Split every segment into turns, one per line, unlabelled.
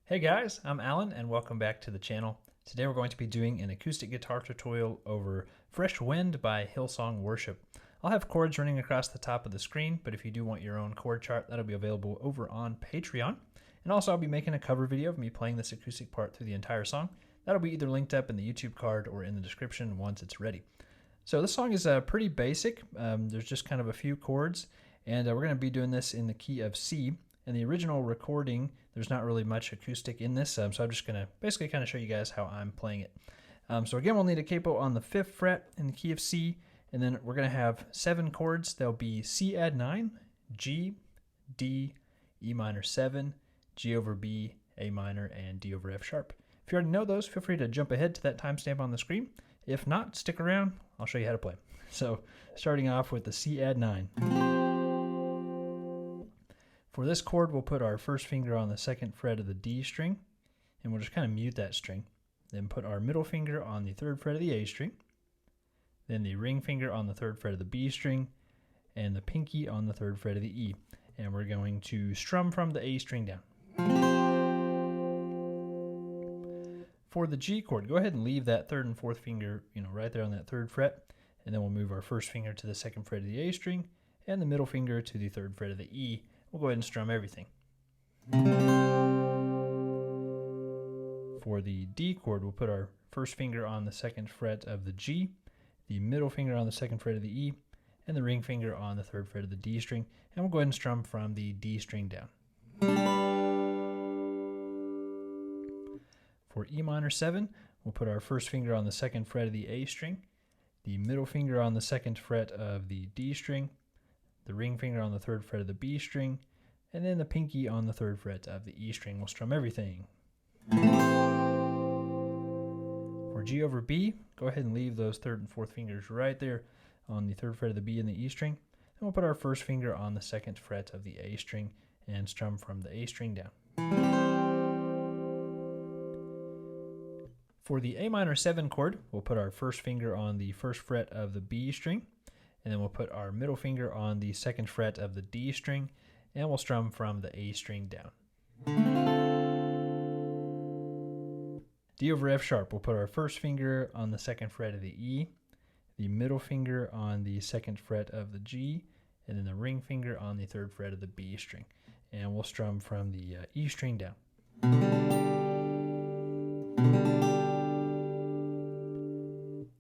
Hey guys, I'm Alan and welcome back to the channel. Today we're going to be doing an acoustic guitar tutorial over Fresh Wind by Hillsong Worship. I'll have chords running across the top of the screen, but if you do want your own chord chart, that'll be available over on Patreon. And also I'll be making a cover video of me playing this acoustic part through the entire song. That'll be either linked up in the YouTube card or in the description once it's ready. So this song is pretty basic. There's just kind of a few chords, and we're going to be doing this in the key of C. In the original recording, there's not really much acoustic in this, so I'm just going to basically kind of show you guys how I'm playing it. So again, we'll need a capo on the 5th fret in the key of C, and then we're going to have 7 chords. They'll be C add 9, G, D, E minor 7, G over B, A minor, and D over F sharp. If you already know those, feel free to jump ahead to that timestamp on the screen. If not, stick around. I'll show you how to play. So starting off with the C add 9. For this chord, we'll put our first finger on the 2nd fret of the D string, and we'll just kind of mute that string. Then put our middle finger on the 3rd fret of the A string, then the ring finger on the 3rd fret of the B string, and the pinky on the 3rd fret of the E. And we're going to strum from the A string down. For the G chord, go ahead and leave that 3rd and 4th finger, right there on that 3rd fret, and then we'll move our first finger to the 2nd fret of the A string, and the middle finger to the 3rd fret of the E. We'll go ahead and strum everything. For the D chord, we'll put our first finger on the 2nd fret of the G, the middle finger on the 2nd fret of the E, and the ring finger on the 3rd fret of the D string, and we'll go ahead and strum from the D string down. For E minor 7, we'll put our first finger on the 2nd fret of the A string, the middle finger on the 2nd fret of the D string, the ring finger on the 3rd fret of the B string, and then the pinky on the 3rd fret of the E string. We'll strum everything. For G over B, go ahead and leave those 3rd and 4th fingers right there on the 3rd fret of the B and the E string. Then we'll put our first finger on the 2nd fret of the A string and strum from the A string down. For the A minor 7 chord, we'll put our first finger on the 1st fret of the B string, and then we'll put our middle finger on the 2nd fret of the D string, and we'll strum from the A string down. D over F sharp, we'll put our first finger on the 2nd fret of the E, the middle finger on the 2nd fret of the G, and then the ring finger on the 3rd fret of the B string, and we'll strum from the E string down.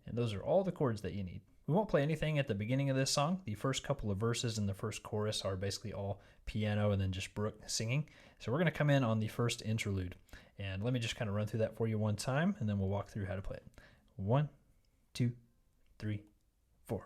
And those are all the chords that you need. We won't play anything at the beginning of this song. The first couple of verses and the first chorus are basically all piano and then just Brooke singing. So we're going to come in on the first interlude. And let me just kind of run through that for you one time, and then we'll walk through how to play it. 1, 2, 3, 4.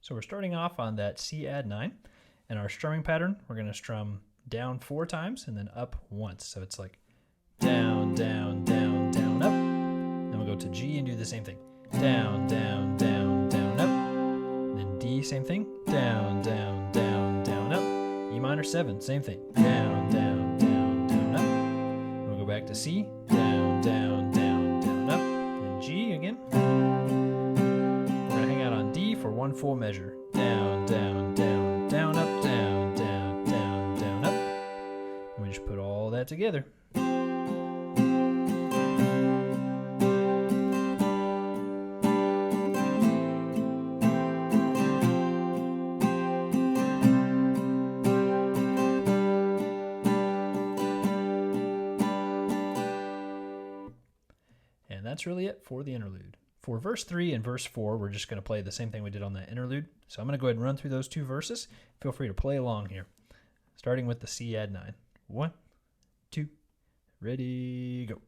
So we're starting off on that C add 9, and our strumming pattern, we're going to strum down 4 times and then up once. So it's like down, down, down, down, up. Then we'll go to G and do the same thing. Down, down, down, down, up. And then D, same thing. Down, down, down, down, up. E minor 7, same thing. Down, down, down, down, up. And we'll go back to C. Down, down, down, down, up. And G again. For one full measure. Down, down, down, down, up, down, down, down, down, up. And we just put all that together. And that's really it for the interlude. For verse 3 and verse 4, we're just going to play the same thing we did on that interlude. So I'm going to go ahead and run through those 2 verses. Feel free to play along here. Starting with the C add 9. 1, 2, ready, go.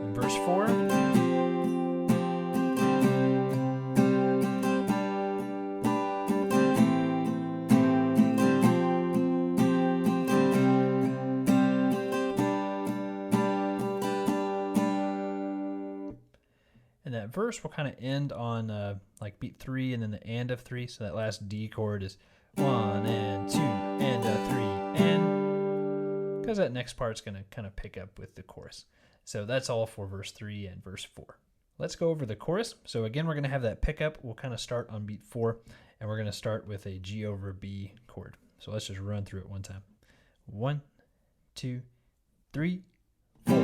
In verse 4. that verse will kind of end on like beat 3 and then the and of 3. So that last D chord is 1 and 2 and a 3 and, because that next part's going to kind of pick up with the chorus. So that's all for verse 3 and verse 4. Let's go over the chorus. So again, we're going to have that pickup. We'll kind of start on beat 4, and we're going to start with a G over B chord. So let's just run through it one time. 1, 2, 3, 4.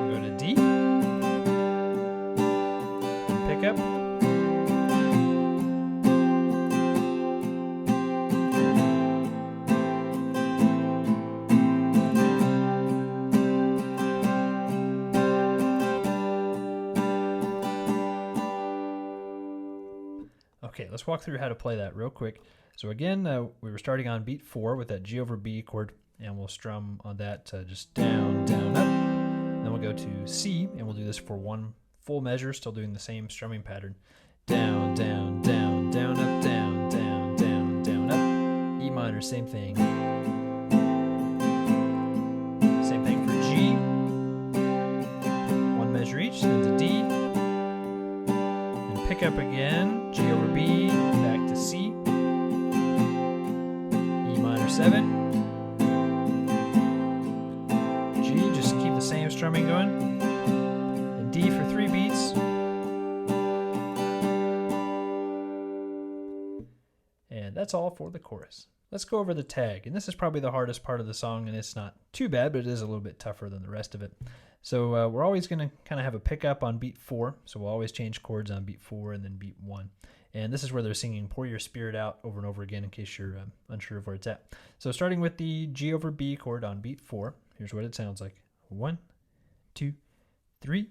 Go to D. Pick up. Okay, let's walk through how to play that real quick. So again, we were starting on beat 4 with that G over B chord, and we'll strum on that just down, down, up. Then we'll go to C, and we'll do this for one full measure, still doing the same strumming pattern. Down, down, down, down, up, down, down, down, down, up. E minor, same thing. Same thing for G. One measure each, then to D. Pick up again, G over B, back to C, E minor 7, G, just keep the same strumming going, and D for 3 beats, and that's all for the chorus. Let's go over the tag, and this is probably the hardest part of the song, and it's not too bad, but it is a little bit tougher than the rest of it. So we're always going to kind of have a pickup on beat 4, so we'll always change chords on beat 4 and then beat 1. And this is where they're singing Pour Your Spirit Out over and over again in case you're unsure of where it's at. So starting with the G over B chord on beat 4, here's what it sounds like. 1, 2, 3,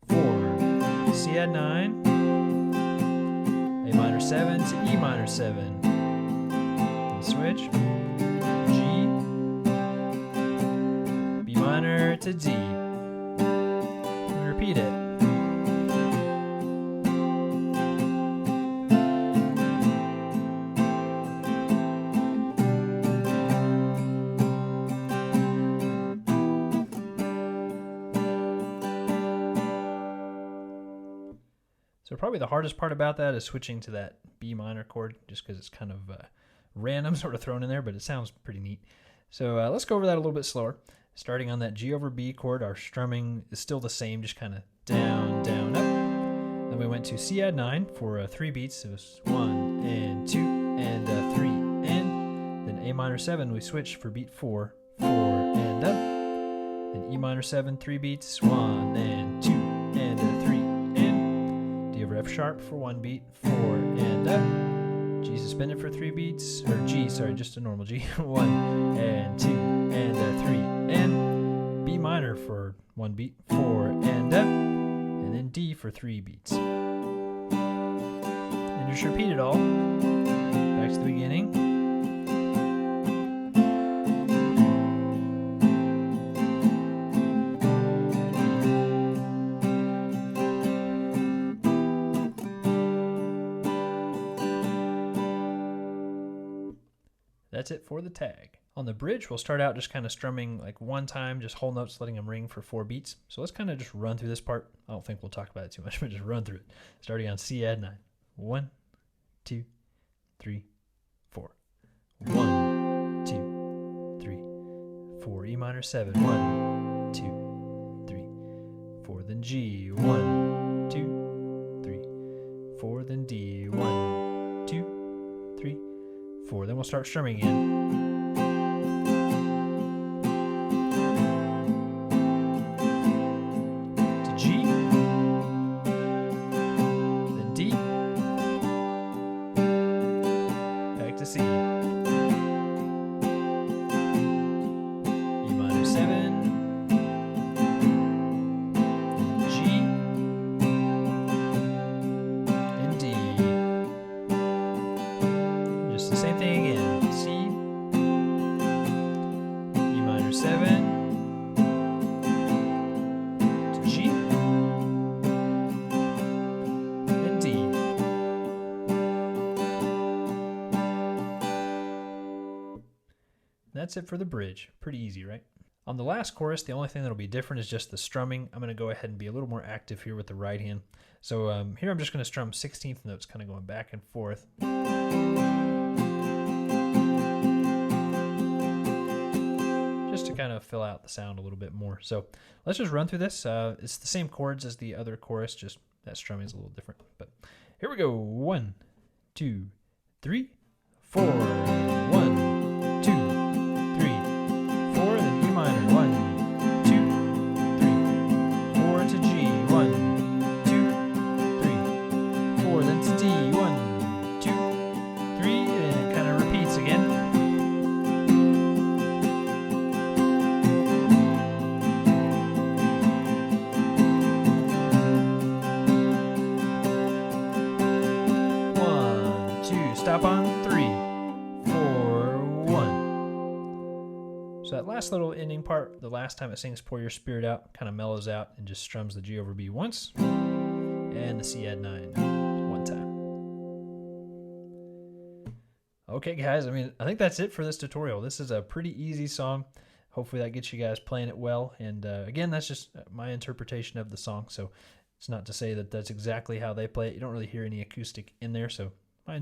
4. C add 9, A minor 7 to E minor 7. Switch, G, B minor to D. Repeat it. So probably the hardest part about that is switching to that B minor chord, just because it's kind of random sort of thrown in there, but it sounds pretty neat. So let's go over that a little bit slower. Starting on that G over B chord, our strumming is still the same, just kind of down, down, up. Then we went to C add 9 for 3 beats. It was 1 and 2 and 3 and. Then A minor 7, we switched for beat 4, 4 and up. Then E minor 7, 3 beats, 1 and 2 and 3 and. D over F sharp for 1 beat, 4 and up. G suspended for 3 beats, or G, sorry, just a normal G. 1 and 2 and 3 and. B minor for 1 beat, 4 and up, and then D for 3 beats. And just repeat it all. Back to the beginning. That's it for the tag. On the bridge, we'll start out just kind of strumming like one time, just whole notes, letting them ring for 4 beats. So let's kind of just run through this part. I don't think we'll talk about it too much, but just run through it. Starting on C add 9. 1, 2, 3, 4. 1, 2, 3, 4. E minor 7. 1, 2, 3, 4. Then G. 1, 2, 3, 4. Then D. 1, 2, 3, 4. Then we'll start strumming again. To G. Then D. Back to C. E minor 7. G. And D. Just the same thing again. C, that's it for the bridge. Pretty easy, right? On the last chorus, the only thing that'll be different is just the strumming. I'm going to go ahead and be a little more active here with the right hand. So here I'm just going to strum 16th notes, kind of going back and forth. Just to kind of fill out the sound a little bit more. So let's just run through this. It's the same chords as the other chorus, just that strumming is a little different. But here we go. 1, 2, 3, 4. 1, 2, 3, 4. Then E minor. 1, 2, 3, 4 to G. 1, 2, 3, 4. Then to D. 1, 2, 3. And it kind of repeats again. Stop on 3, 4, 1. So that last little ending part, the last time it sings Pour Your Spirit Out, kind of mellows out and just strums the G over B once, and the C add 9 one time. Okay guys, I think that's it for this tutorial. This is a pretty easy song. Hopefully that gets you guys playing it well. And again, that's just my interpretation of the song. So it's not to say that that's exactly how they play it. You don't really hear any acoustic in there, so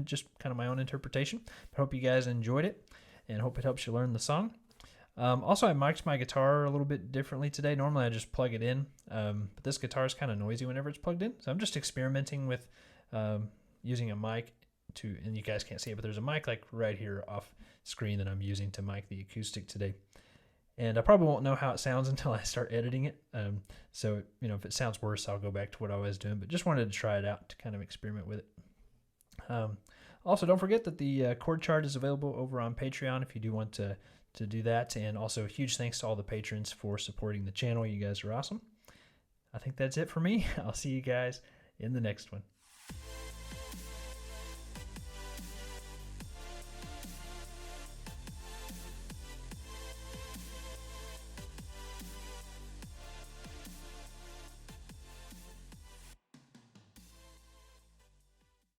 just kind of my own interpretation. I hope you guys enjoyed it and hope it helps you learn the song. Also, I mic'd my guitar a little bit differently today. Normally I just plug it in, but this guitar is kind of noisy whenever it's plugged in. So I'm just experimenting with using a mic and you guys can't see it, but there's a mic like right here off screen that I'm using to mic the acoustic today. And I probably won't know how it sounds until I start editing it. So, if it sounds worse, I'll go back to what I was doing, but just wanted to try it out to kind of experiment with it. Also, don't forget that the chord chart is available over on Patreon if you do want to do that. And also, huge thanks to all the patrons for supporting the channel. You guys are awesome. I think that's it for me. I'll see you guys in the next one.